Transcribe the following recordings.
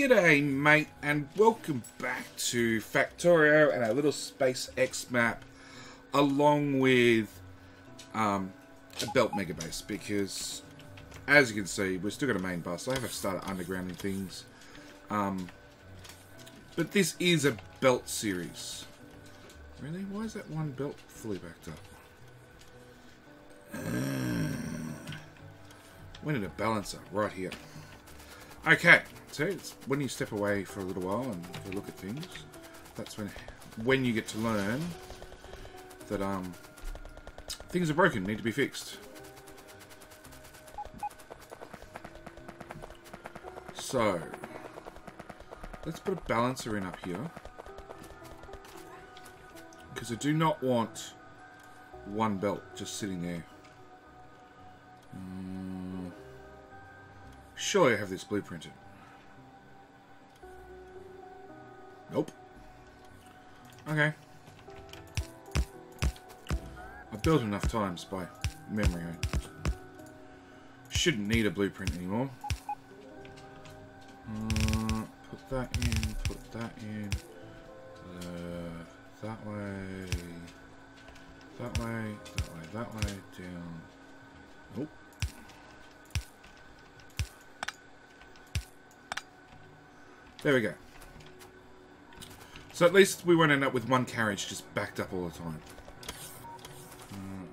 G'day mate, and welcome back to Factorio and our little SpaceX map, along with a belt megabase, because as you can see we've still got a main bus. I haven't started undergrounding things, but this is a belt series. Really? Why is that one belt fully backed up? We need a balancer right here. Okay, so it's when you step away for a little while and you look at things, that's when you get to learn that things are broken, need to be fixed. So let's put a balancer in up here, because I do not want one belt just sitting there. Surely I have this blueprinted. Nope. Okay. I've built enough times by memory. I shouldn't need a blueprint anymore. Put that in, put that in. That way. That way, that way, that way, down. Nope. There we go. So at least we won't end up with one carriage just backed up all the time.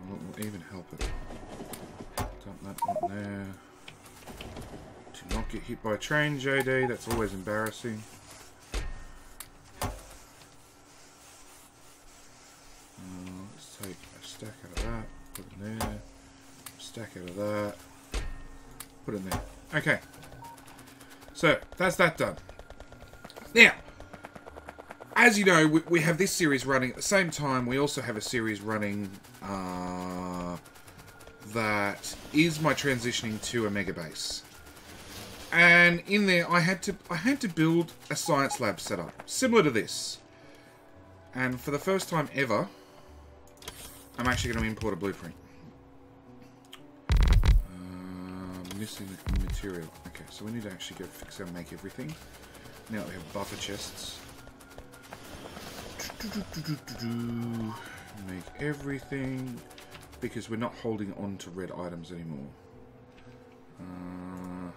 What will even help it? Dump that one there. Do not get hit by a train, JD. That's always embarrassing. Let's take a stack out of that. Put it in there. Stack out of that. Put it in there. Okay. So that's that done. Now, as you know, we have this series running at the same time. We also have a series running that is my transitioning to a mega base. And in there, I had to build a science lab setup similar to this. And for the first time ever, I'm actually going to import a blueprint. Missing the material. Okay, so we need to actually go fix and make everything. Now we have buffer chests. Make everything, because we're not holding on to red items anymore. And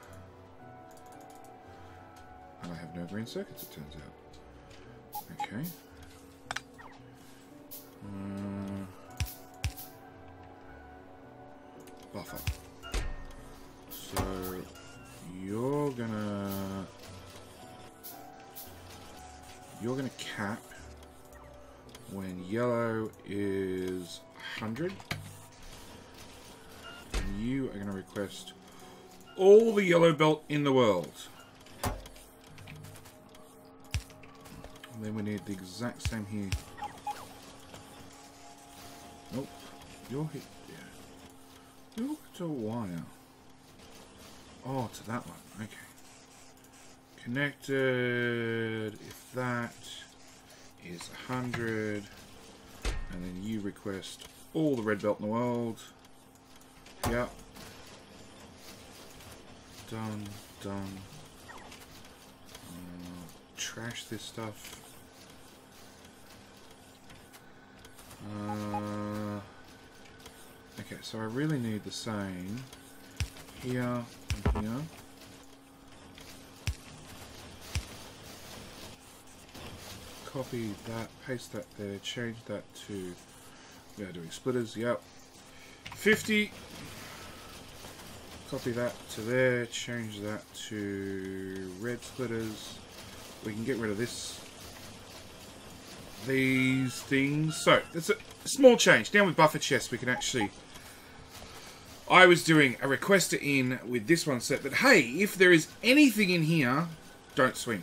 I have no green circuits, it turns out. Okay. Buffer. So you're gonna cap when yellow is 100, and you are gonna request all the yellow belt in the world. And then we need the exact same here. Nope, you're hit. Yeah. You're to a wire. Oh, to that one. Okay. Connected. If that is 100, and then you request all the red belt in the world. Yep. Done. Done. Trash this stuff. Okay, so I really need the same here and here. Copy that, paste that there, change that to, we are doing splitters, yep. 50. Copy that to there, change that to red splitters. We can get rid of these things. So, it's a small change. Now with buffer chests, we can actually, I was doing a requester in with this one set, but hey, if there is anything in here, don't swing.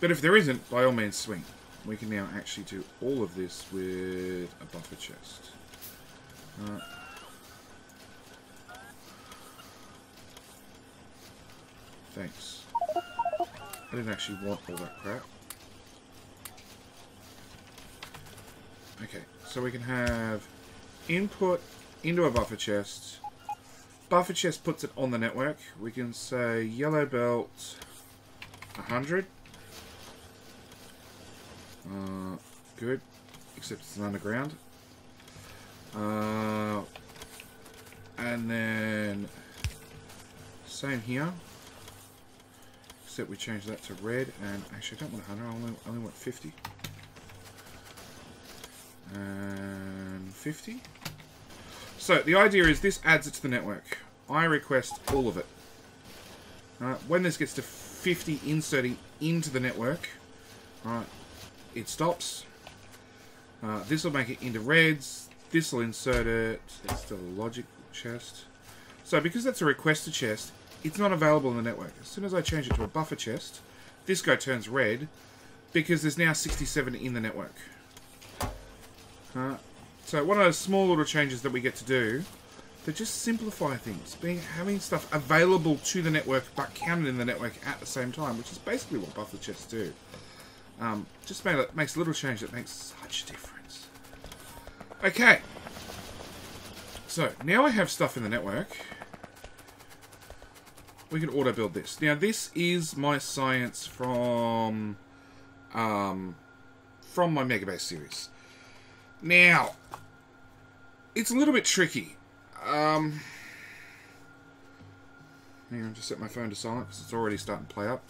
But if there isn't, by all means swing. We can now actually do all of this with a buffer chest. Thanks. I didn't actually want all that crap. Okay, so we can have input into a buffer chest. Buffer chest puts it on the network. We can say yellow belt 100. Good. Except it's an underground. And then same here. Except we change that to red. And actually, I don't want 100. I only want 50. And 50. So the idea is this adds it to the network. I request all of it. When this gets to 50 inserting into the network, it stops. This will make it into reds. This will insert it. That's still a logic chest. So because that's a requested chest, it's not available in the network. As soon as I change it to a buffer chest, this guy turns red because there's now 67 in the network. So one of those small little changes that we get to do that just simplify things. Having stuff available to the network but counted in the network at the same time, which is basically what buffer chests do. Just makes a little change that makes such a difference. Okay. So, now I have stuff in the network. We can auto-build this. Now, this is my science from my Megabase series. Now, it's a little bit tricky. Hang on, just set my phone to silent because it's already starting to play up.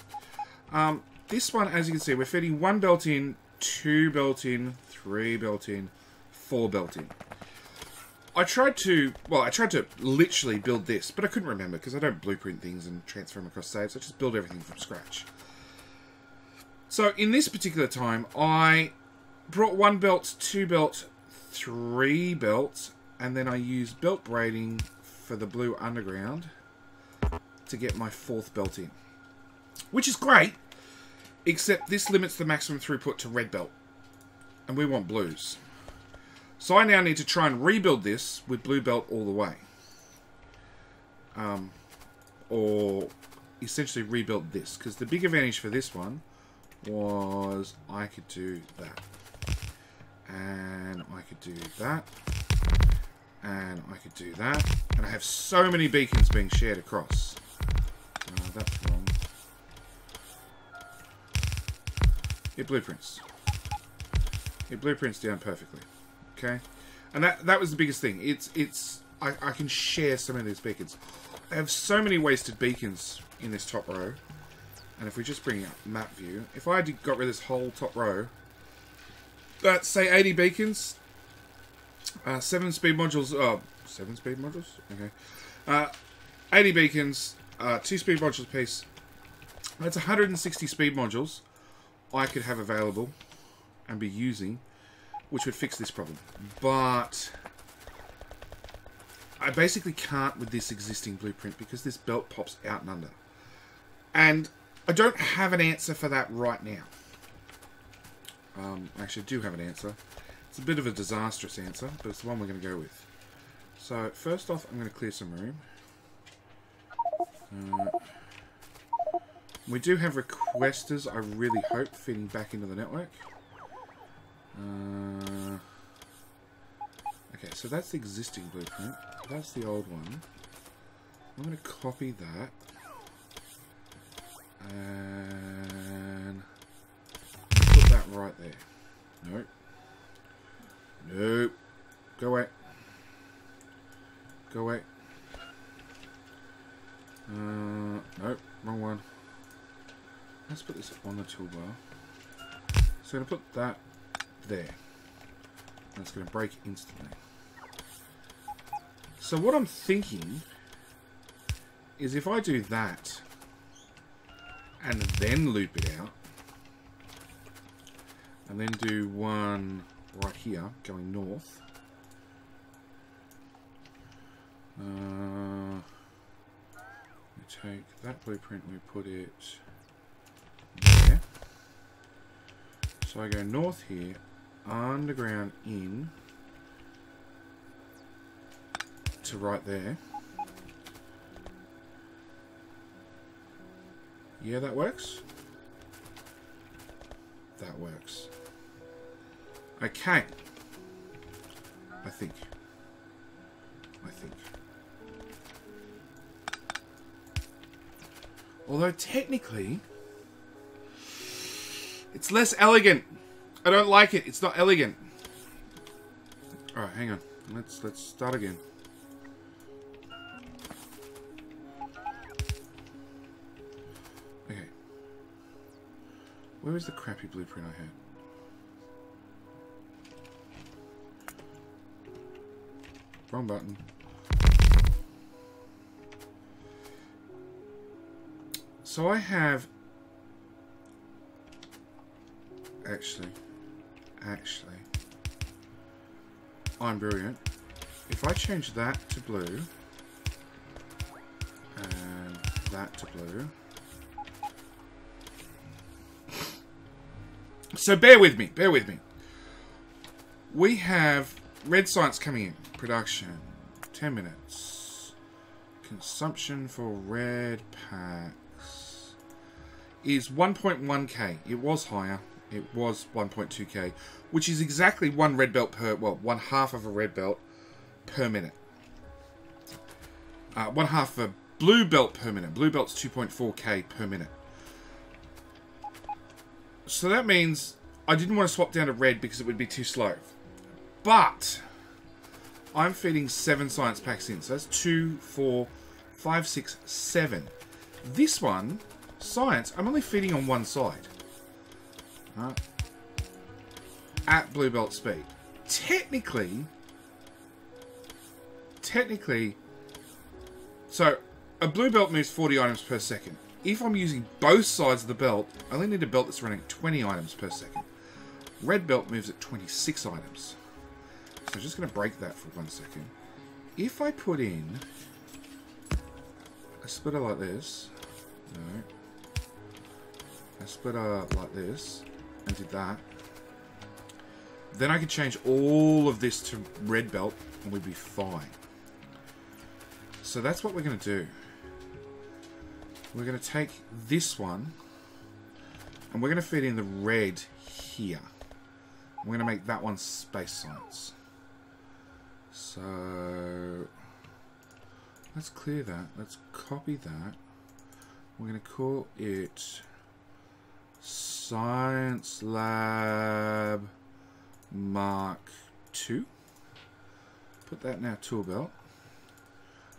This one, as you can see, we're feeding 1 belt in, 2 belt in, 3 belt in, 4 belt in. I tried to literally build this, but I couldn't remember because I don't blueprint things and transfer them across saves. I just build everything from scratch. So in this particular time, I brought 1 belt, 2 belt, 3 belt, and then I used belt braiding for the blue underground to get my 4th belt in. Which is great, except this limits the maximum throughput to red belt. And we want blues. So I now need to try and rebuild this with blue belt all the way. Or essentially rebuild this. Because the big advantage for this one was I could do that. And I could do that. And I could do that. And I have so many beacons being shared across. That's wrong. It blueprints. It blueprints down perfectly. Okay? And that was the biggest thing. I can share some of these beacons. I have so many wasted beacons in this top row. And if we just bring up map view, if I got rid of this whole top row, that's say 80 beacons, 7 speed modules, 7 speed modules? Okay. 80 beacons, 2 speed modules apiece. That's 160 speed modules I could have available and be using, which would fix this problem. But I basically can't with this existing blueprint because this belt pops out and under. And I don't have an answer for that right now. Actually, I do have an answer. It's a bit of a disastrous answer, but it's the one we're going to go with. So, first off, I'm going to clear some room. We do have requesters, I really hope, feeding back into the network. Okay, so that's the existing blueprint. That's the old one. I'm going to copy that. And put that right there. Nope. Nope. Go away. Go away. Nope. Wrong one. Let's put this on the toolbar. So I'm going to put that there. And it's going to break instantly. So what I'm thinking is if I do that and then loop it out and then do one right here going north. We take that blueprint and we put it there. So I go north here, underground in to right there. Yeah, that works. That works. Okay. I think. Although technically, It's less elegant. I don't like it. It's not elegant. Alright, hang on. Let's start again. Okay. Where was the crappy blueprint I had? Wrong button. So I have... Actually, I'm brilliant. If I change that to blue, and that to blue... So bear with me, bear with me. We have red science coming in. Production, 10 minutes. Consumption for red packs is 1.1k. It was higher. It was 1.2k, which is exactly one red belt per, well, one half of a red belt per minute. One half of a blue belt per minute. Blue belt's 2.4k per minute. So that means I didn't want to swap down to red because it would be too slow. But I'm feeding 7 science packs in. So that's 2, 4, 5, 6, 7. This one, science, I'm only feeding on one side. At blue belt speed. Technically, so a blue belt moves 40 items per second. If I'm using both sides of the belt, I only need a belt that's running 20 items per second. Red belt moves at 26 items. So I'm just going to break that for 1 second. If I put in a splitter like this, no, a splitter like this, and did that, then I could change all of this to red belt and we'd be fine. So that's what we're going to do. We're going to take this one and we're going to feed in the red here. We're going to make that one space science. So let's clear that. Let's copy that. We're going to call it Science Lab Mark II. Put that in our tool belt.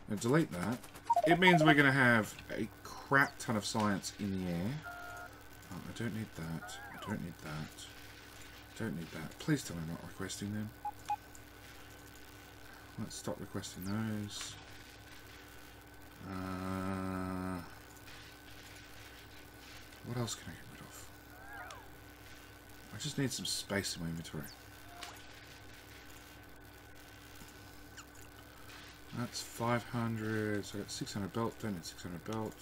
And delete that. It means we're going to have a crap ton of science in the air. Oh, I don't need that. I don't need that. Don't need that. Please tell me I'm not requesting them. Let's stop requesting those. What else can I get rid of? I just need some space in my inventory. That's 500. So I got 600 belt. Don't need 600 belt.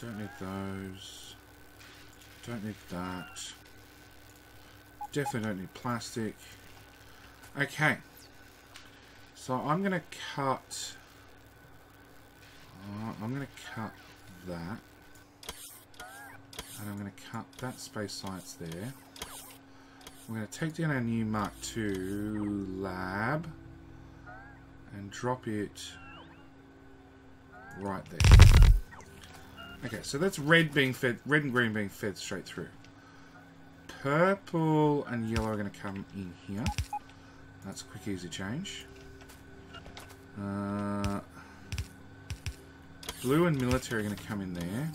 Don't need those. Don't need that. Definitely don't need plastic. Okay. So I'm going to cut... I'm going to cut that. And I'm going to cut that space science there. We're going to take down our new Mark II lab. And drop it right there. Okay, so that's red being fed, red and green being fed straight through. Purple and yellow are going to come in here. That's a quick, easy change. Blue and military are going to come in there.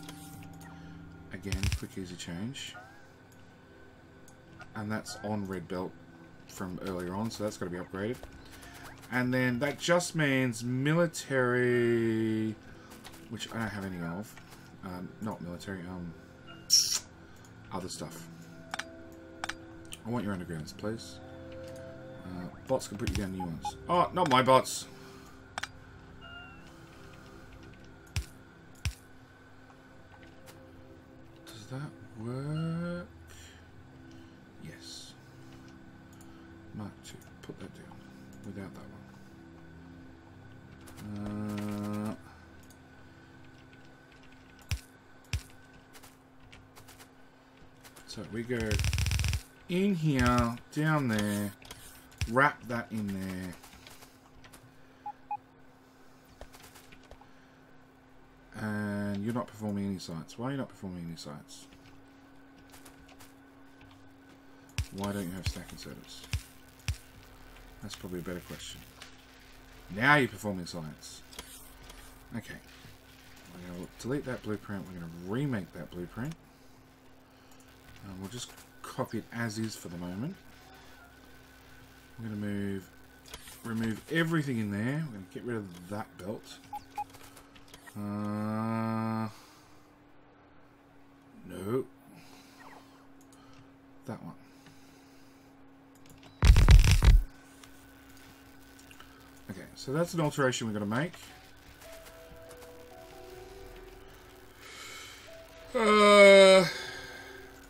Again, quick, easy change. And that's on red belt from earlier on, so that's got to be upgraded. And then that just means military, which I don't have any of. Not military, other stuff. I want your undergrounds, please. Bots can put you down new ones. Oh, not my bots. Does that work? Yes. Mark II. Put that down. Without that one. So we go in here, down there, wrap that in there. And you're not performing any sites? Why are you not performing any sites? Why don't you have stack inserters? That's probably a better question. Now you're performing sites. Okay. We're going to delete that blueprint. We're going to remake that blueprint. We'll just copy it as is for the moment. We're going to remove everything in there. We're going to get rid of that belt. No. That one. Okay, so that's an alteration we're going to make.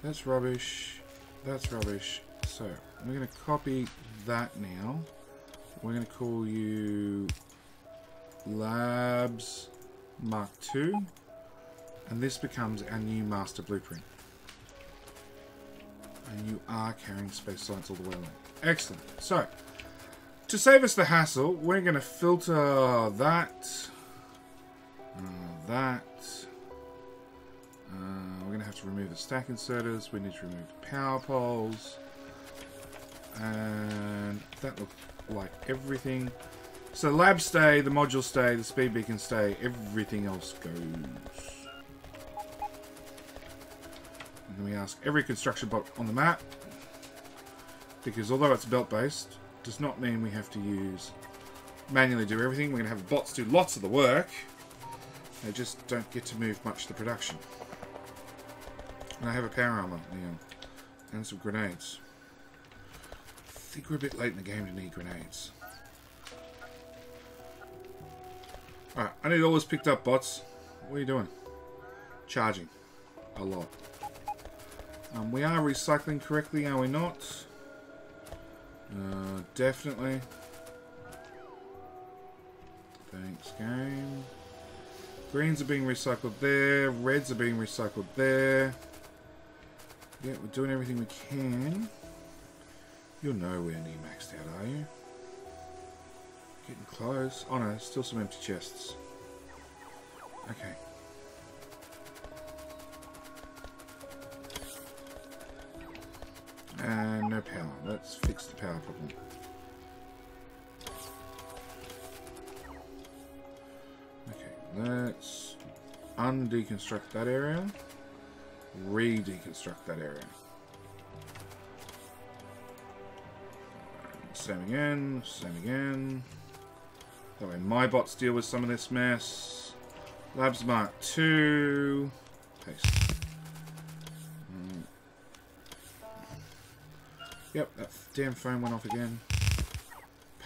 That's rubbish. That's rubbish. So, we're going to copy that now. We're going to call you Labs Mark II. And this becomes our new master blueprint. And you are carrying space science all the way along. Excellent. So, to save us the hassle, we're going to filter that. We're going to have to remove the stack inserters. We need to remove the power poles. And that looks like everything. So labs stay, the modules stay, the speed beacon stay, everything else goes. And then we ask every construction bot on the map, because although it's belt based, does not mean we have to manually do everything. We're going to have bots do lots of the work. They just don't get to move much of the production. And I have a power armor now, and some grenades. I think we're a bit late in the game to need grenades. Alright, I need all this picked up, bots. What are you doing? Charging. A lot. We are recycling correctly, are we not? Definitely. Thanks, game. Greens are being recycled there. Reds are being recycled there. Yeah, we're doing everything we can. You're nowhere near maxed out, are you? Getting close. Oh no, still some empty chests. Okay. And no power. Let's fix the power problem. Okay, let's undeconstruct that area. Redeconstruct that area. Same again, same again. That way my bots deal with some of this mess. Labs Mark II. Paste. Yep, that damn phone went off again.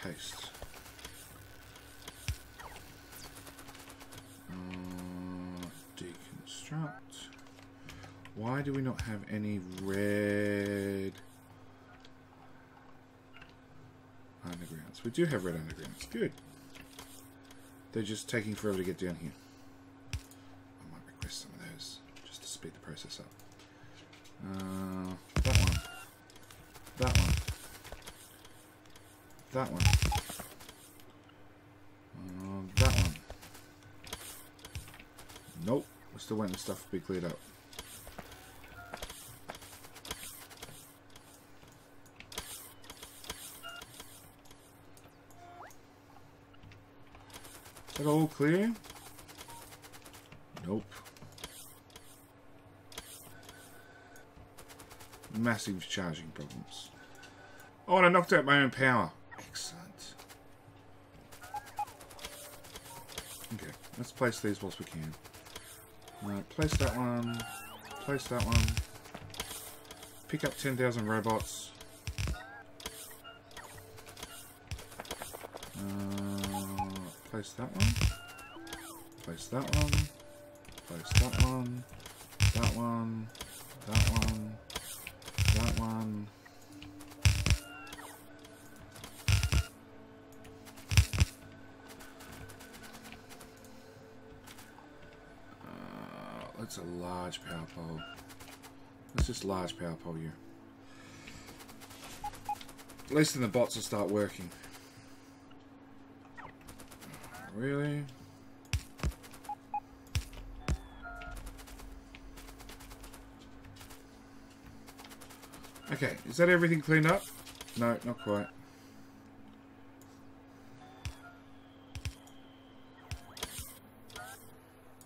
Paste. Deconstruct. Why do we not have any red undergrounds? We do have red undergrounds. Good. They're just taking forever to get down here. I might request some of those just to speed the process up. That one. That one. That one. That one. Nope. We're still waiting for stuff to be cleared up. Is that all clear? Nope. Massive charging problems. Oh, and I knocked out my own power. Excellent. Okay, let's place these whilst we can. Alright, place that one. Place that one. Pick up 10,000 robots. Place that one. Place that one. Place that one. That one. That one. That one. That's a large power pole. Let's just large power pole you. At least then the bots will start working. Really? Okay, is that everything cleaned up? No, not quite.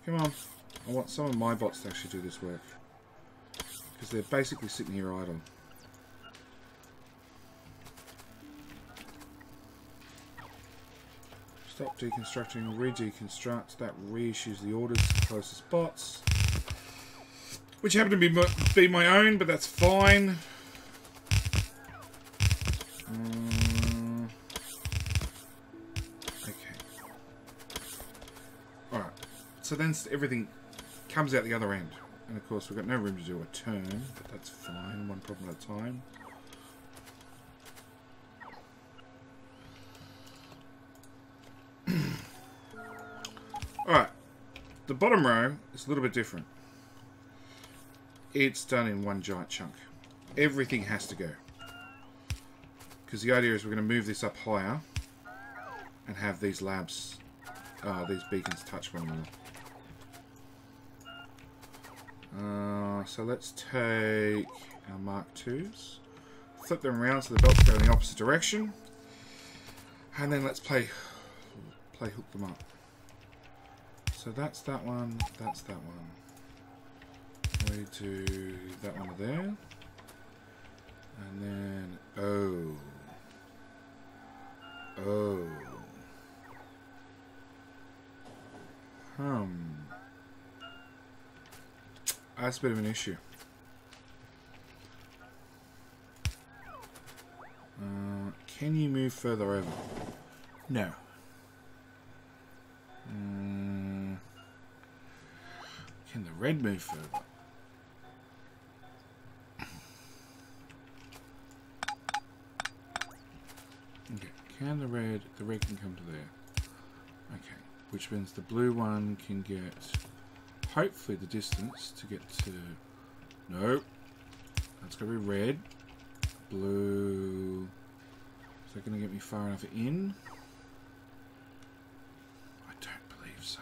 Come on. I want some of my bots to actually do this work. Because they're basically sitting here idle. Stop deconstructing, re-deconstruct. That reissues the orders to the closest bots. Which happen to be my own, but that's fine. Okay. Alright. So then everything comes out the other end. And of course we've got no room to do a turn, but that's fine. One problem at a time. Alright. The bottom row is a little bit different. It's done in one giant chunk. Everything has to go. Because the idea is we're going to move this up higher and have these labs, these beacons touch one another. So let's take our Mark IIs, flip them around so the belts go in the opposite direction, and then let's play hook them up. So that's that one, that's that one. We do that one there. And then, oh. That's a bit of an issue. Can you move further over? No. Can the red move further? Okay, can the red can come to there. Okay, which means the blue one can get, hopefully, the distance to get to, no, that's going to be red, blue, is that going to get me far enough in? I don't believe so.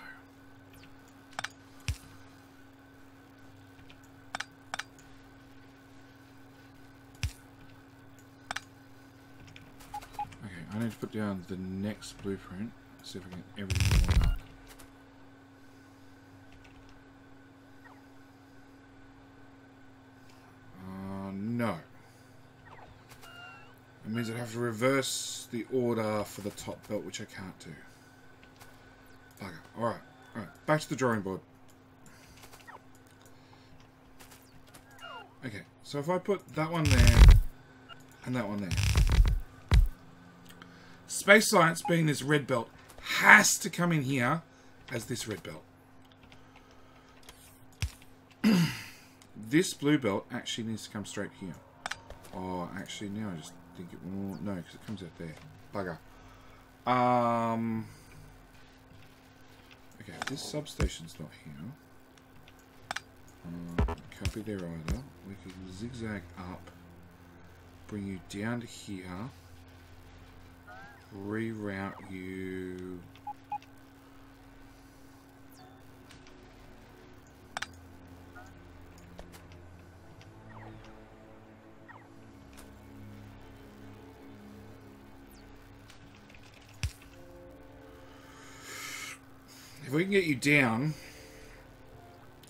I need to put down the next blueprint, see if I can get everything lined up. No. It means I'd have to reverse the order for the top belt, which I can't do. Bugger. Alright, back to the drawing board. Okay, so if I put that one there, and that one there. Space Science, being this red belt, has to come in here as this red belt. This blue belt actually needs to come straight here. Oh, actually, now I just think it will. No, because it comes out there. Bugger. Okay, if this substation's not here, can't be there either. We can zigzag up, bring you down to here. Reroute you. If we can get you down,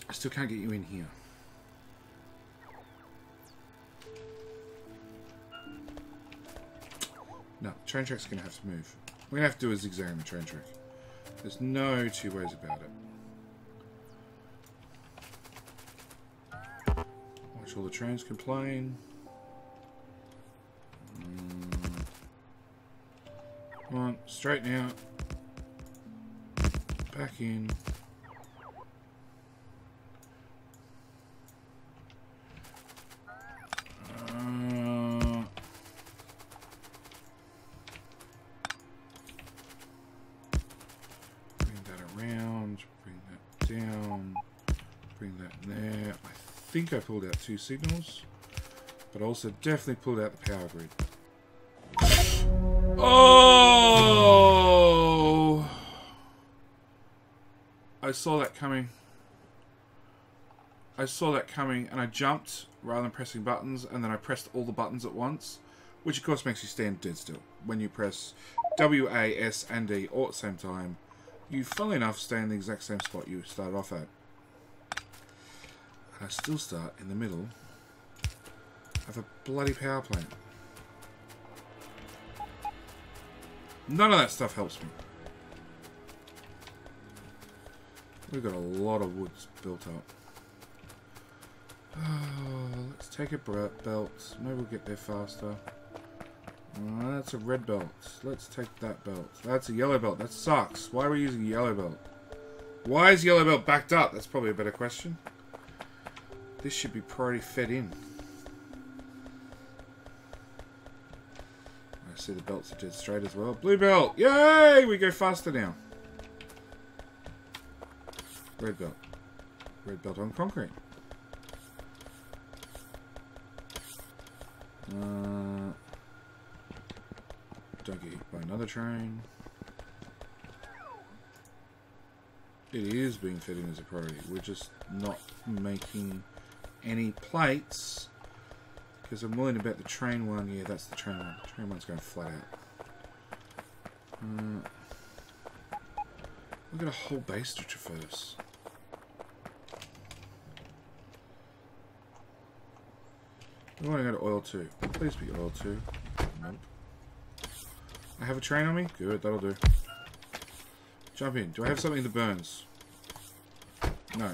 I still can't get you in here. No, train track's going to have to move. We're going to have to do a zigzag on the train track. There's no two ways about it. Watch all the trains complain. Come on, straighten out. Back in. I think I pulled out 2 signals, but also definitely pulled out the power grid. Oh! I saw that coming. I saw that coming and I jumped rather than pressing buttons, and then I pressed all the buttons at once, which of course makes you stand dead still. When you press W, A, S, and D all at the same time, you, funnily enough, stay in the exact same spot you started off at. And I still start in the middle of a bloody power plant. None of that stuff helps me. We've got a lot of woods built up. Oh, let's take a belt. Maybe we'll get there faster. Oh, that's a red belt. Let's take that belt. That's a yellow belt. That sucks. Why are we using yellow belt? Why is yellow belt backed up? That's probably a better question. This should be priority fed in. I see the belts are dead straight as well. Blue belt. Yay! We go faster now. Red belt. Red belt on concrete. Don't get hit by another train. It is being fed in as a priority. We're just not making any plates. Because I'm worried about the train one. Yeah, that's the train one. The train one's going flat out. We've got a whole base to traverse. We want to go to oil 2. Please be oil 2. Nope. I have a train on me? Good, that'll do. Jump in. Do I have something that burns? No.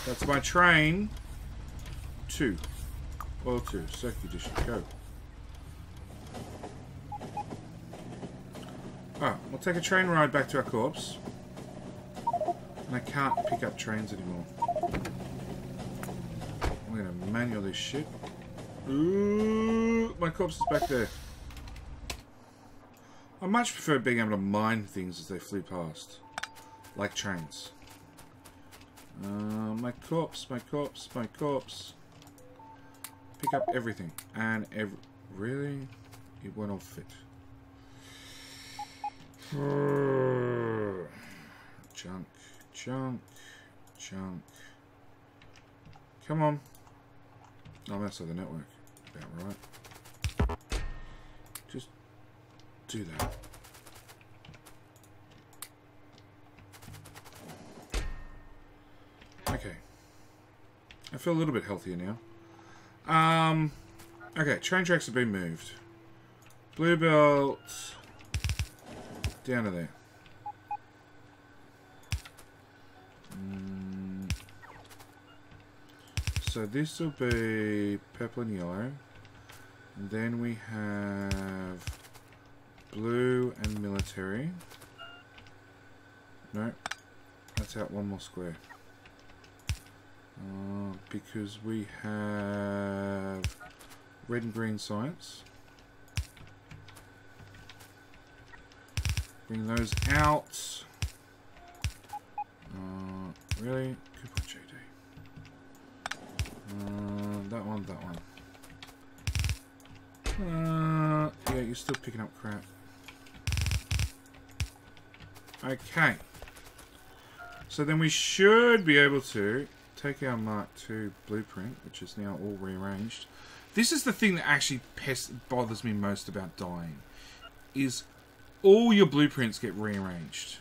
That's my train. 2. Oil 2. Circuit edition. Go. Alright, we'll take a train ride back to our corpse. And I can't pick up trains anymore. I'm gonna manual this shit. Ooh, my corpse is back there. I much prefer being able to mine things as they flew past. Like trains. My corpse, my corpse, my corpse. Pick up everything. And really? It won't all fit. Junk, junk, junk. Come on. Oh, that's the network. About right. Just do that. Okay. I feel a little bit healthier now. Okay, train tracks have been moved. Blue belt down to there. So this will be purple and yellow. And then we have blue and military. No, that's out one more square. Because we have red and green science. Bring those out. Really? Good point, JD. That one, that one. Yeah, you're still picking up crap. Okay. So then we should be able to take our Mark II blueprint, which is now all rearranged. This is the thing that actually bothers me most about dying. Is all your blueprints get rearranged.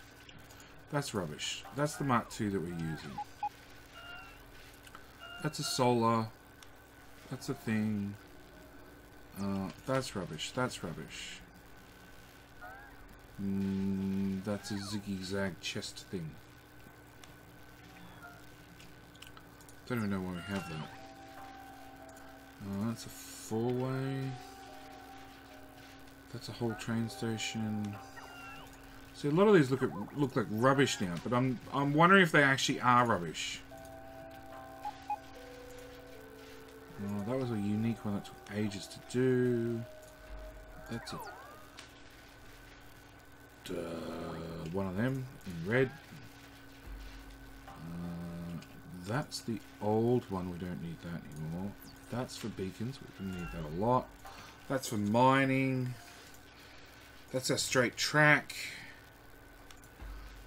That's rubbish. That's the Mark II that we're using. That's a solar. That's a thing. That's rubbish. That's rubbish. That's a zigzag chest thing. Don't even know why we have that. That's a four-way. That's a whole train station. See, a lot of these look like rubbish now, but I'm wondering if they actually are rubbish. Oh, that was a unique one that took ages to do. That's a one of them in red. That's the old one. We don't need that anymore. That's for beacons. We can need that a lot. That's for mining. That's our straight track.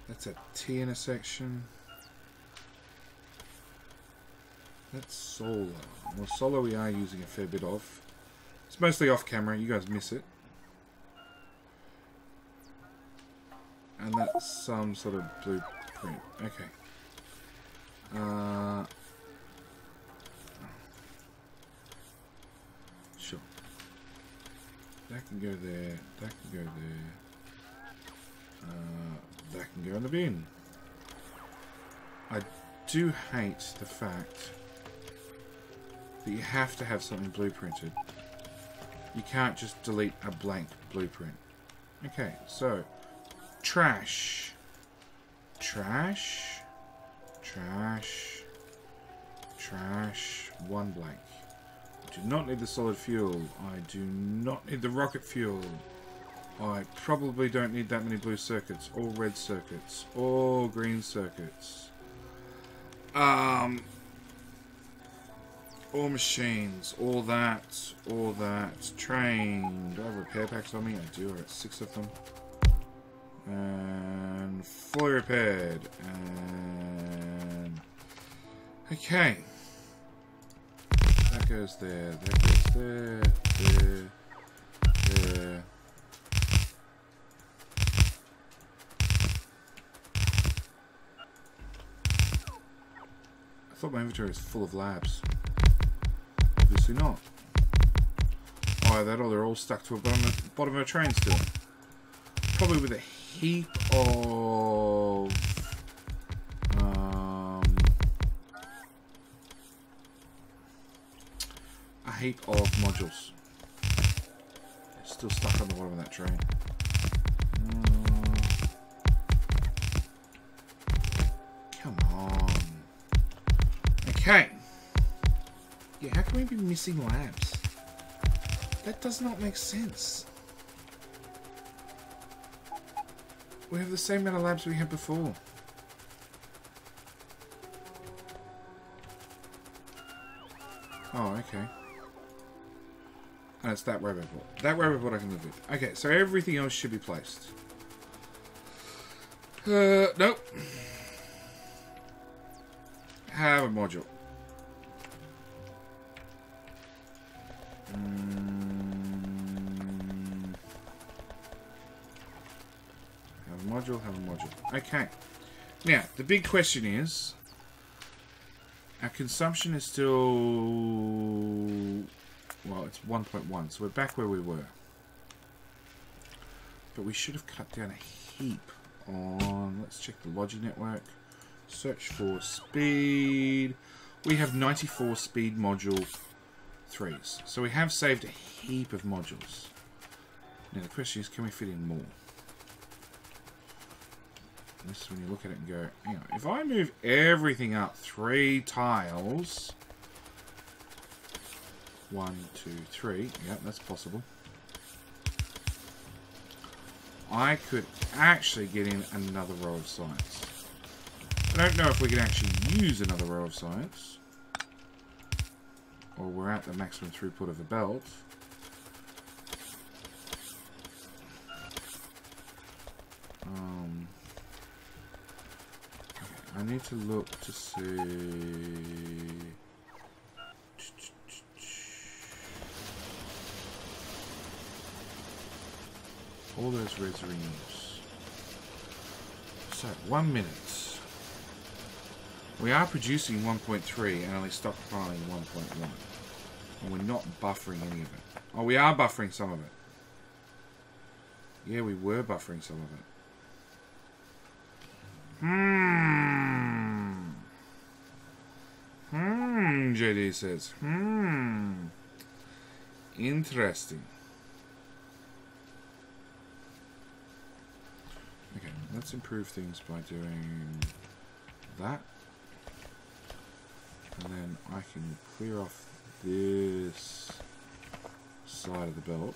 That's a T intersection. That's solar. Well, solar we are using a fair bit of. It's mostly off camera. You guys miss it. And that's some sort of blueprint. Okay. Sure. That can go there. That can go there. That can go in the bin. I do hate the fact that you have to have something blueprinted. You can't just delete a blank blueprint. Okay, so trash. Trash. Trash. Trash. One blank. I do not need the solid fuel. I do not need the rocket fuel. I probably don't need that many blue circuits, or red circuits, or green circuits. All machines, all that, train. Do I have repair packs on me? I do, I got 6 of them. And fully repaired. And okay. That goes there, that goes there, there. I thought my inventory was full of labs. Obviously not. Either that or they're all stuck to a bottom of a train still. Probably with a heap of modules. They're still stuck on the bottom of that train. Come on. Okay. Yeah, how can we be missing labs? That does not make sense. We have the same amount of labs we had before. Oh, okay. And it's that rabbit board. That rabbit board I can live with. Okay, so everything else should be placed. Nope. Have a module. Have a module, have a module. Okay. Now, the big question is, our consumption is still, well, it's 1.1, so we're back where we were. But we should have cut down a heap on, let's check the Logi network. Search for speed. We have 94 speed module 3s. So we have saved a heap of modules. Now the question is, can we fit in more? This is when you look at it and go, hang on, if I move everything up 3 tiles, 1, 2, 3, yep, that's possible. I could actually get in another row of sites. I don't know if we can actually use another row of sites, or we're at the maximum throughput of the belt. I need to look to see. All those reds are in use. So, 1 minute. We are producing 1.3 and only stockpiling 1.1. And we're not buffering any of it. Oh, we are buffering some of it. Yeah, we were buffering some of it. JD says. Interesting. Okay, let's improve things by doing that. And then I can clear off this side of the belt.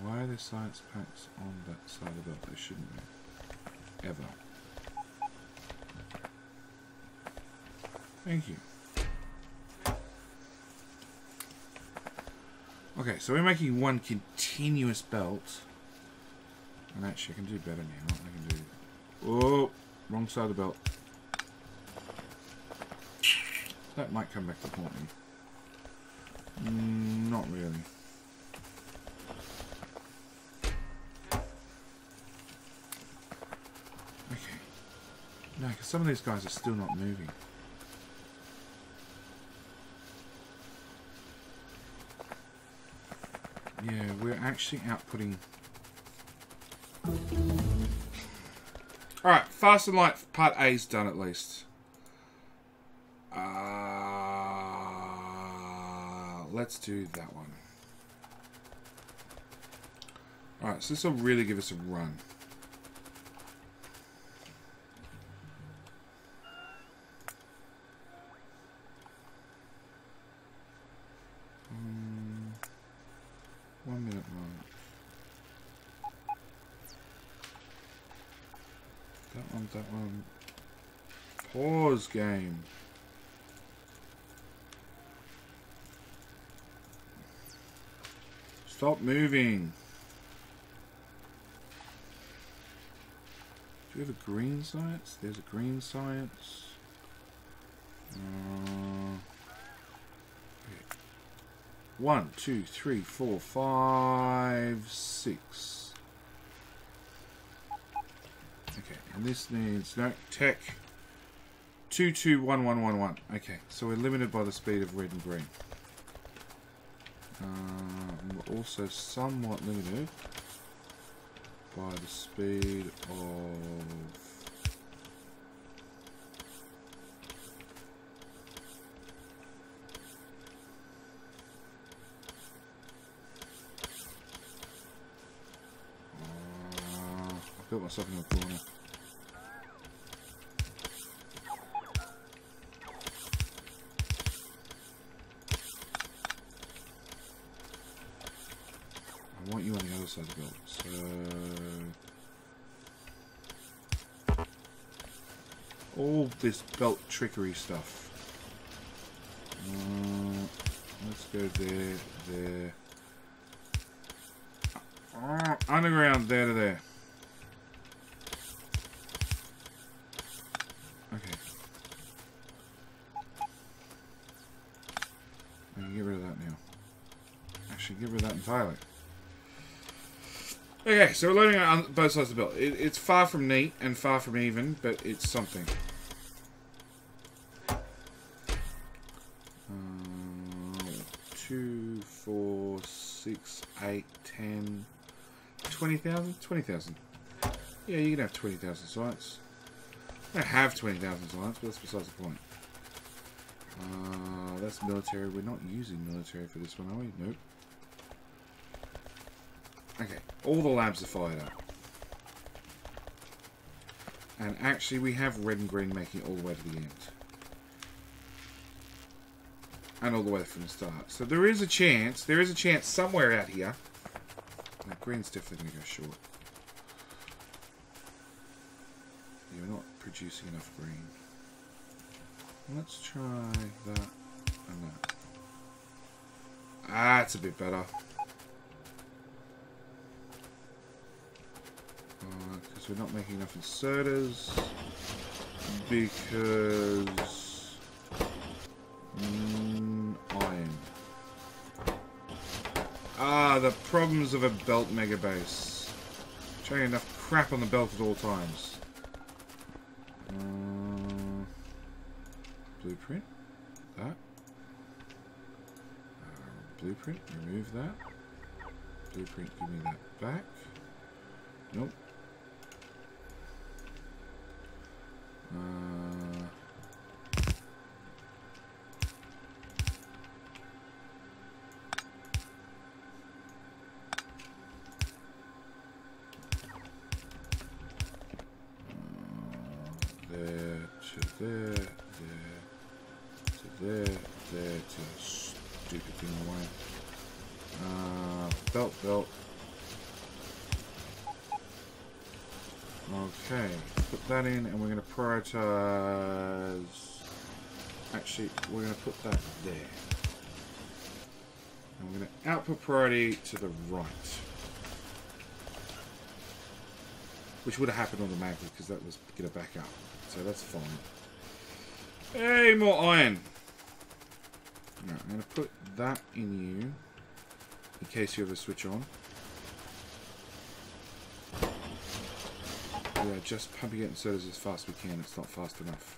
Why are there science packs on that side of the belt? They shouldn't be. Ever. Thank you. Okay, so we're making one continuous belt. And actually, I can do better now. I can do... Oh, wrong side of the belt. That might come back to haunt me. Not really. Okay. No, because some of these guys are still not moving. Yeah, we're actually outputting... Alright, Fast and Light Part A's done at least. Let's do that one. Alright, so this will really give us a run. One minute mark. That one. Pause game. Stop moving. Do we have a green science? There's a green science. Okay. 1, 2, 3, 4, 5, 6. Okay, and this needs no tech. 221111. Okay, so we're limited by the speed of red and green. We're also somewhat limited by the speed of I've built myself in a corner. I want you on the other side of the belt, so all this belt trickery stuff. Let's go there. Underground, there to there. Okay. I can get rid of that now. Actually, get rid of that entirely. Okay, so we're loading on both sides of the belt. It's far from neat and far from even, but it's something. 2, 4, 6, 8, 10, 20,000? 20,000. Yeah, you can have 20,000 sites. I don't have 20,000 sites, but that's besides the point. That's military. We're not using military for this one, are we? Nope. Okay, all the labs are fired up. And actually we have red and green making it all the way to the end. And all the way from the start. So there is a chance somewhere out here. Now green's definitely going to go short. You're not producing enough green. Let's try that and that. Ah, it's a bit better. Because we're not making enough inserters. Because... iron. Ah, the problems of a belt mega base. Trying enough crap on the belt at all times. Blueprint. That. Blueprint. Remove that. Blueprint. Give me that back. Nope. There to there, there to there, there to stupid thing away. Belt. Okay, put that in, and we're going to prioritize. Actually, we're going to put that there, and we're going to output priority to the right. Which would have happened automatically because that was get it back up. So that's fine. Hey, more iron. Right, I'm going to put that in you in case you ever switch on. We are just pumping it inserters as fast as we can. It's not fast enough.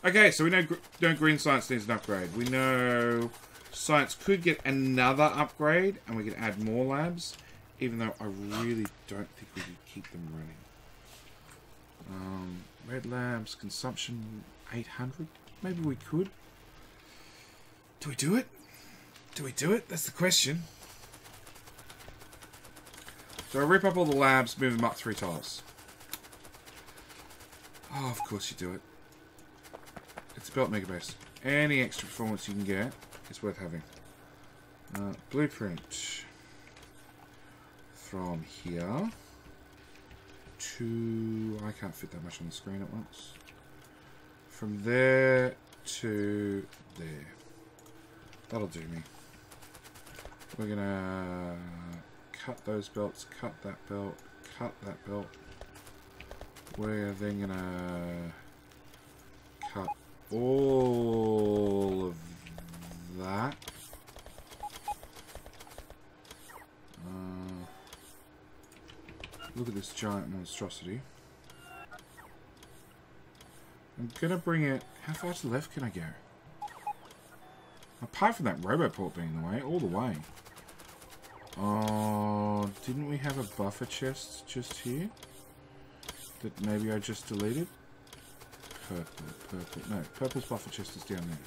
Okay, so we know green science needs an upgrade. We know science could get another upgrade and we can add more labs, even though I really don't think we can keep them running. Red labs, consumption 800. Maybe we could. Do we do it? Do we do it? That's the question. So I rip up all the labs, move them up 3 tiles. Oh, of course you do it. It's a belt megabase. Any extra performance you can get is worth having. Blueprint. From here to... I can't fit that much on the screen at once. From there to there. That'll do me. We're gonna cut those belts, cut that belt, cut that belt. We're then gonna cut all of that. Look at this giant monstrosity. I'm gonna bring it... How far to the left can I go? Apart from that roboport being in the way, all the way. Oh, didn't we have a buffer chest just here? That maybe I just deleted? Purple. No, purple's buffer chest is down there.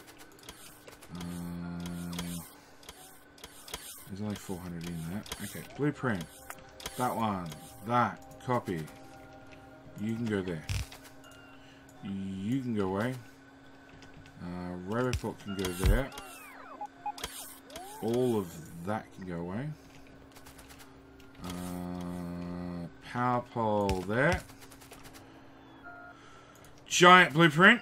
There's only 400 in that. Okay, blueprint. That one. That. Copy. You can go there. You can go away. Roboport can go there. All of that can go away. Power pole there. Giant blueprint.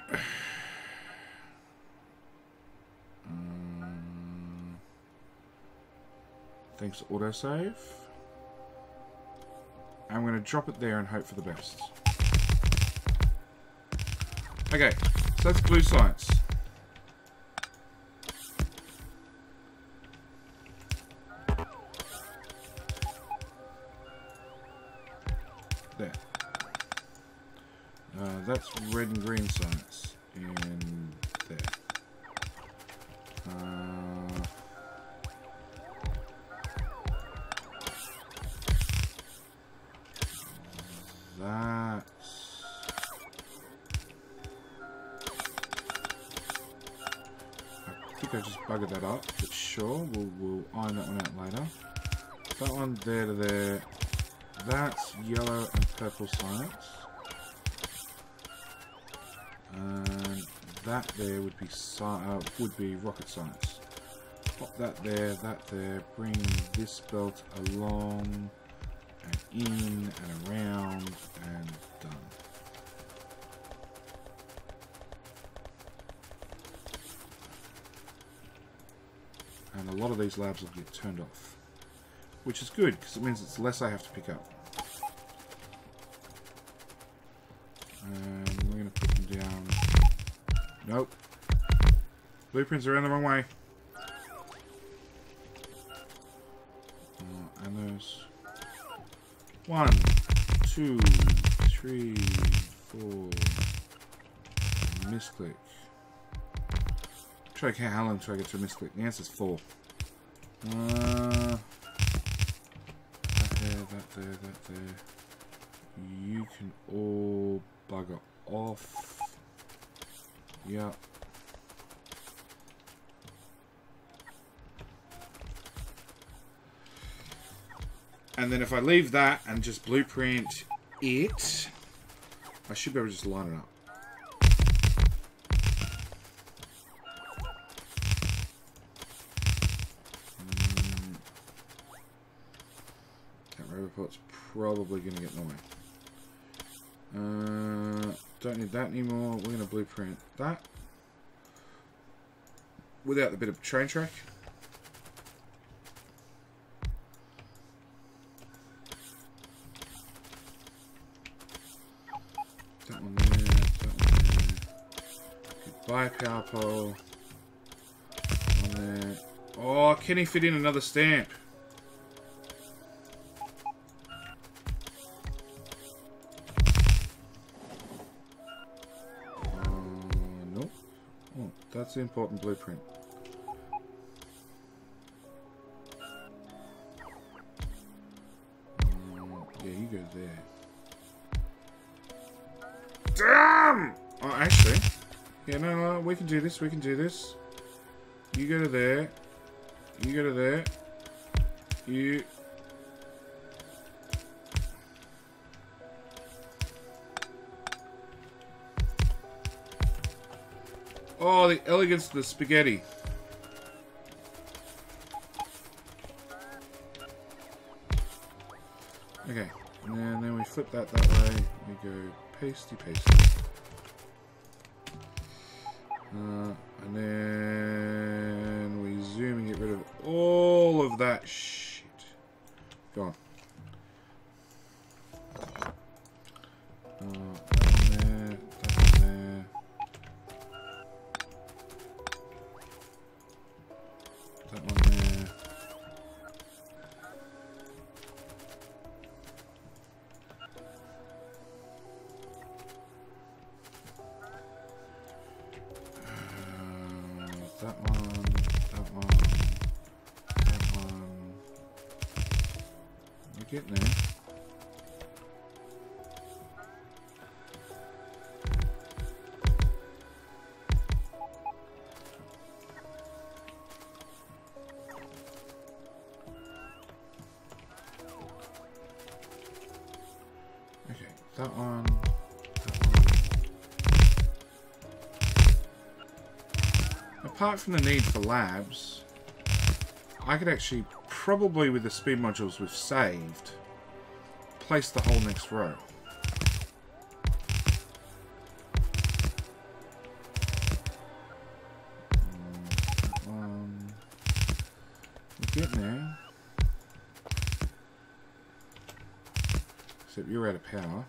Thanks to autosave. I'm going to drop it there and hope for the best. Okay, so that's blue science. There. That's red and green science in there. I just buggered that up, but sure, we'll iron that one out later. That one there to there. That's yellow and purple science. And that there would be rocket science. Pop that there, bring this belt along and in and around and done. And a lot of these labs will get turned off. Which is good, because it means it's less I have to pick up. And we're going to put them down. Nope. Blueprints are in the wrong way. And there's 1, 2, 3, 4. Misclick. Try to count how long until I get to a misclick. The answer's 4. That there. You can all bugger off. Yep. And then if I leave that and just blueprint it, I should be able to just line it up. Robopot's probably going to get in the way. Don't need that anymore. We're going to blueprint that without the bit of train track. Buy a power pole. On there. Oh, can he fit in another stamp? Nope. Oh, that's the important blueprint. Yeah, you go there. Damn! Oh, actually. Yeah, no, we can do this, we can do this. You go to there. You go to there. You... Oh, the elegance of the spaghetti. Okay, and then we flip that way. We go pasty pasty. And then we zoom and get rid of all of that shit. Go on. That one there, that one there. That one there. That one, that one, that one. We're getting there. Okay, that one. Apart from the need for labs, I could actually, probably with the speed modules we've saved, place the whole next row. We're getting there. Except you're out of power.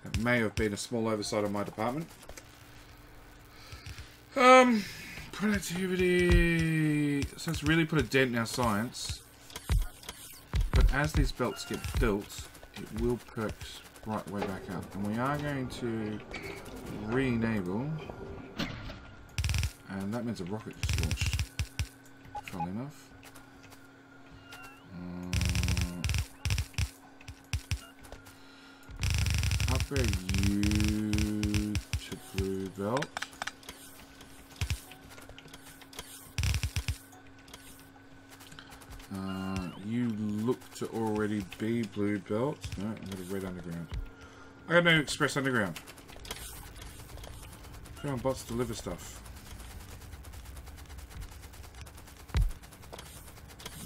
That may have been a small oversight on my department. Productivity. So it's really put a dent in our science. But as these belts get built, it will perk right way back up. And we are going to re-enable. And that means a rocket just launched. Funnily enough. Upgrade you to blue belt. You look to already be blue belt. No, I'm going to red underground. I got no express underground. Come on, bots, deliver stuff.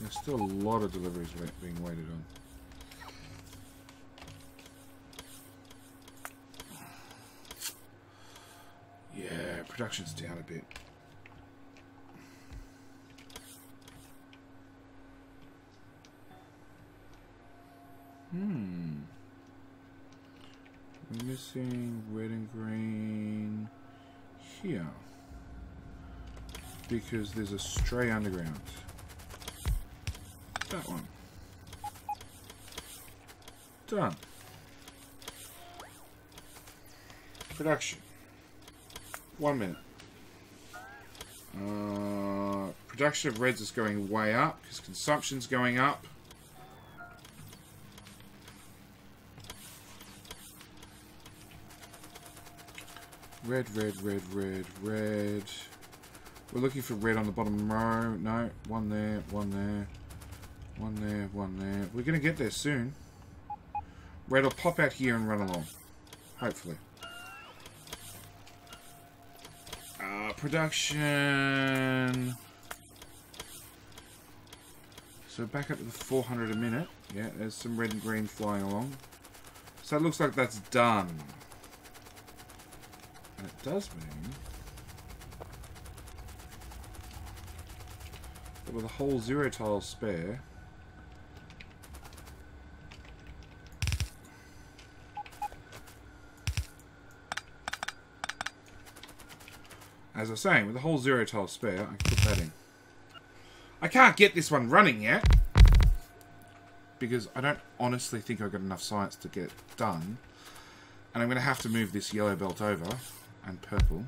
There's still a lot of deliveries being waited on. Yeah, production's down a bit. We're missing red and green here because there's a stray underground. That one. Done. Production. 1 minute. Production of reds is going way up because consumption's going up. Red, red, red, red, red. We're looking for red on the bottom row. No, one there, one there, one there, one there. We're going to get there soon. Red will pop out here and run along. Hopefully. Production. So back up to the 400 a minute. Yeah, there's some red and green flying along. So it looks like that's done. And it does mean that with a whole 0 tile spare, as I was saying, with the whole 0 tile spare, I can put that in. I can't get this one running yet, because I don't honestly think I've got enough science to get it done. And I'm going to have to move this yellow belt over, and purple.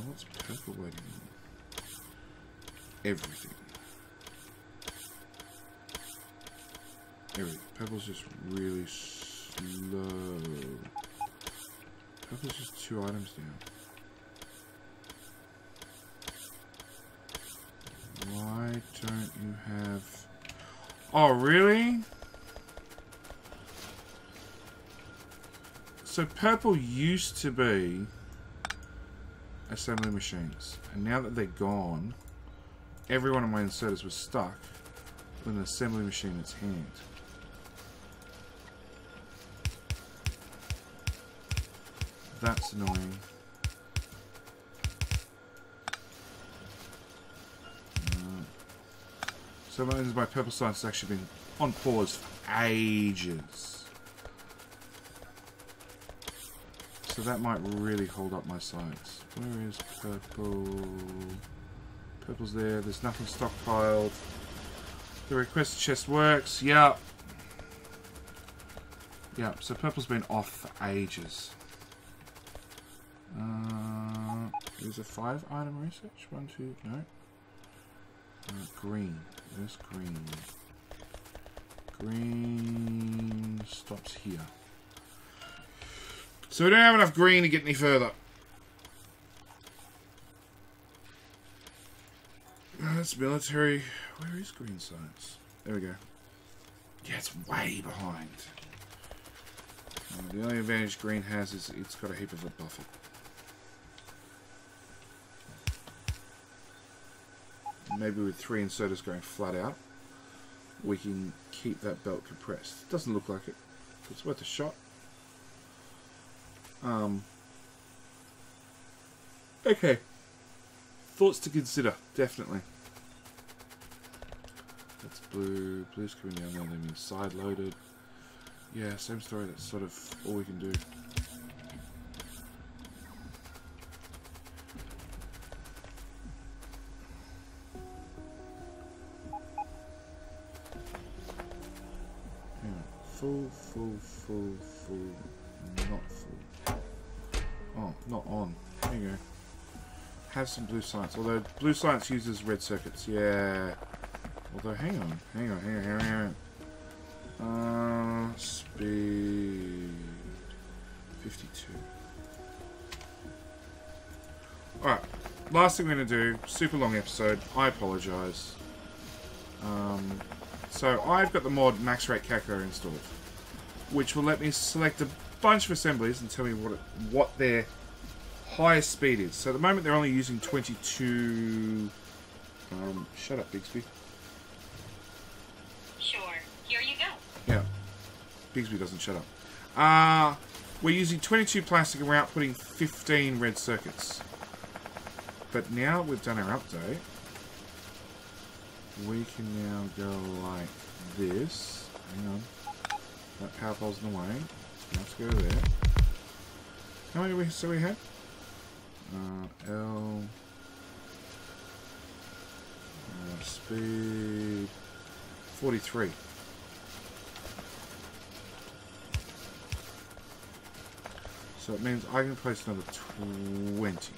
What's purple waiting on? Everything. Everything. Purple's just really slow. Purple's just 2 items down. Why don't you have... Oh, really? So purple used to be assembly machines, and now that they're gone, every one of my inserters was stuck with an assembly machine in its hand. That's annoying. So that means my purple science has actually been on pause for ages. So that might really hold up my science. Where is purple? Purple's there. There's nothing stockpiled. The request chest works. Yep. Yep. So purple's been off for ages. Is a 5 item research? 1, 2, no. Green. Where's green? Green stops here. So we don't have enough green to get any further. That's military. Where is green science? There we go. Yeah, it's way behind. The only advantage green has is it's got a heap of a buffer. Maybe with 3 inserters going flat out, we can keep that belt compressed. Doesn't look like it. It's worth a shot. Okay. Thoughts to consider, definitely. That's blue. Blue's coming down there, that means side loaded. Yeah, same story, that's sort of all we can do. Full, not full. Oh, not on. There you go. Have some blue science. Although blue science uses red circuits. Yeah. Although, hang on. Speed 52. Alright. Last thing we're going to do. Super long episode. I apologise. So I've got the mod max rate calculator installed, which will let me select a bunch of assemblies and tell me what their highest speed is. So at the moment they're only using 22... shut up, Bigsby. Sure, here you go. Yeah, Bigsby doesn't shut up. We're using 22 plastic and we're outputting 15 red circuits. But now we've done our update, we can now go like this. Hang on. That power pole's in the way. Let's go there. How many do we say we had? L. Speed 43. So it means I can place another 20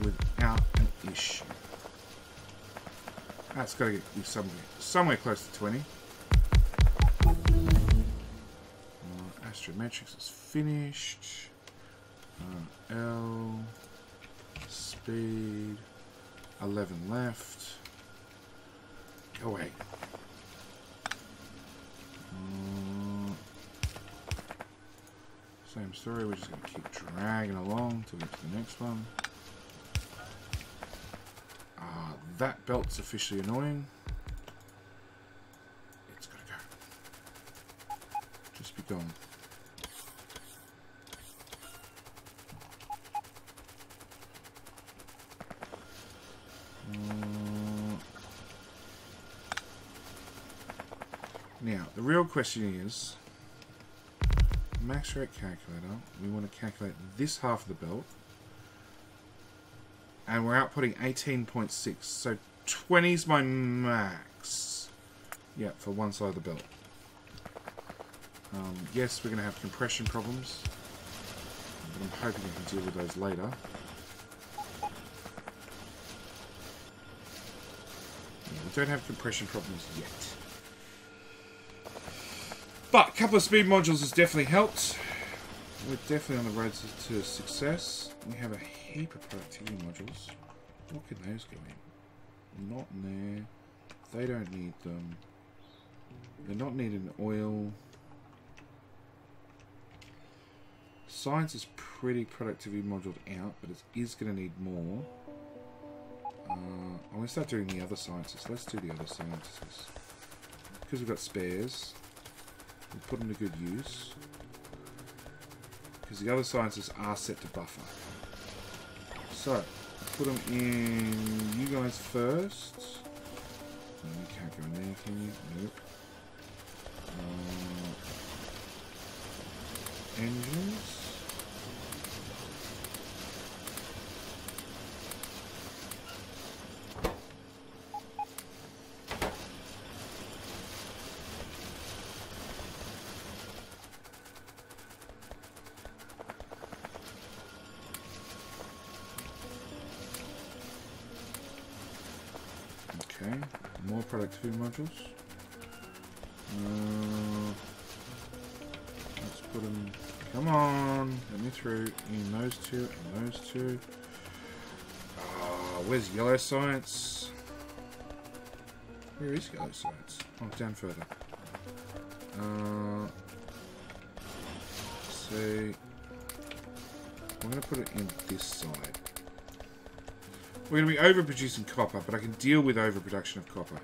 without an issue. That's got to get you somewhere close to 20. Astrometrics is finished. L. Speed 11 left. Go away. Same story, we're just going to keep dragging along till we get to the next one. That belt's officially annoying. It's got to go. Just be gone. Now, the real question is, max rate calculator. We want to calculate this half of the belt. And we're outputting 18.6. So 20 is my max. Yeah, for one side of the belt. Yes, we're going to have compression problems. But I'm hoping I can deal with those later. Yeah, we don't have compression problems yet. But a couple of speed modules has definitely helped. We're definitely on the road to success. We have a heap of productivity modules. What can those go in? Not in there. They don't need them. They're not needed in oil. Science is pretty productivity moduled out, but it is going to need more. I'm going to start doing the other sciences. Let's do the other sciences. Because we've got spares, we'll put them to good use. Because the other sciences are set to buffer. So, put them in you guys first. No, you can't go in there, can you? Nope. Engines. Okay, more productivity modules. Let's put them. Come on, let me through. In those two and those two. Where's yellow science? Where is yellow science? Oh, down further. See, I'm going to put it in this side. We're going to be overproducing copper, but I can deal with overproduction of copper.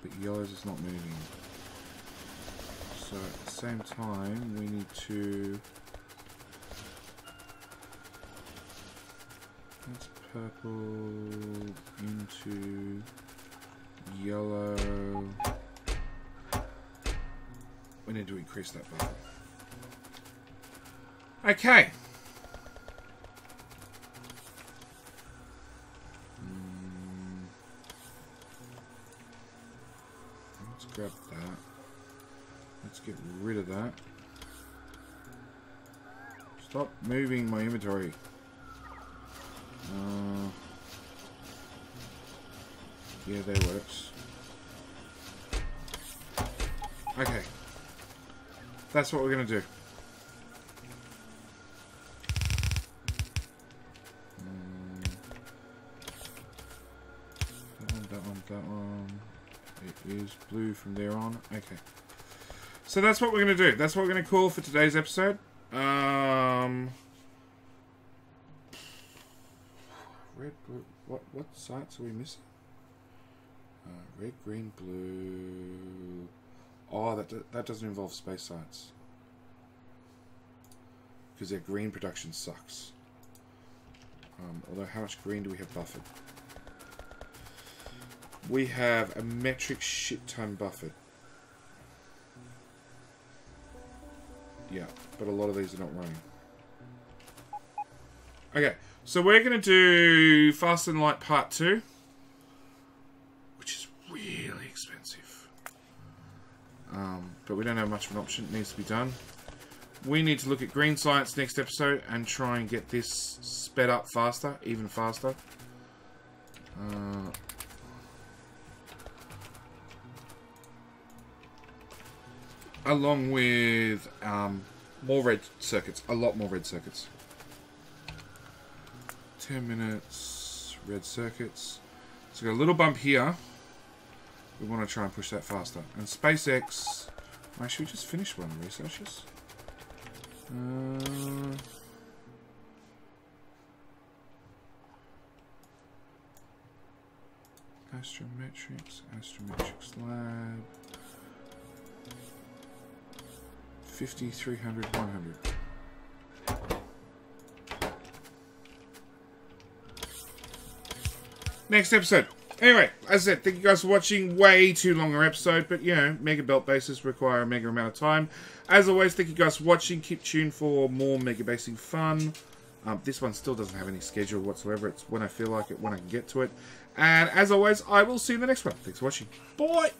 But yellows is not moving. So at the same time, we need to... That's purple into yellow. We need to increase that buffer. Okay. Let's grab that. Let's get rid of that. Stop moving my inventory. Yeah, that works. Okay. That's what we're going to do. That one. It is blue from there on. Okay. So that's what we're going to do. That's what we're going to call for today's episode. Red, blue. What sites are we missing? Red, green, blue. Oh, that doesn't involve space sites. Because their green production sucks. Although, how much green do we have buffered? We have a metric shit ton buffered. Yeah, but a lot of these are not running. Okay, so we're going to do Fast and Light Part 2. Which is really expensive. But we don't have much of an option. It needs to be done. We need to look at green science next episode and try and get this sped up faster, even faster. Along with more red circuits. A lot more red circuits. 10 minutes, red circuits. So we've got a little bump here. We want to try and push that faster. And SpaceX... Actually, we just finished one of the researches. Astrometrics lab. 50, 300, 100. Next episode. Anyway, as I said, thank you guys for watching. Way too longer episode, but, you know, mega belt bases require a mega amount of time. As always, thank you guys for watching. Keep tuned for more mega basing fun. This one still doesn't have any schedule whatsoever. It's when I feel like it, when I can get to it. And as always, I will see you in the next one. Thanks for watching. Bye!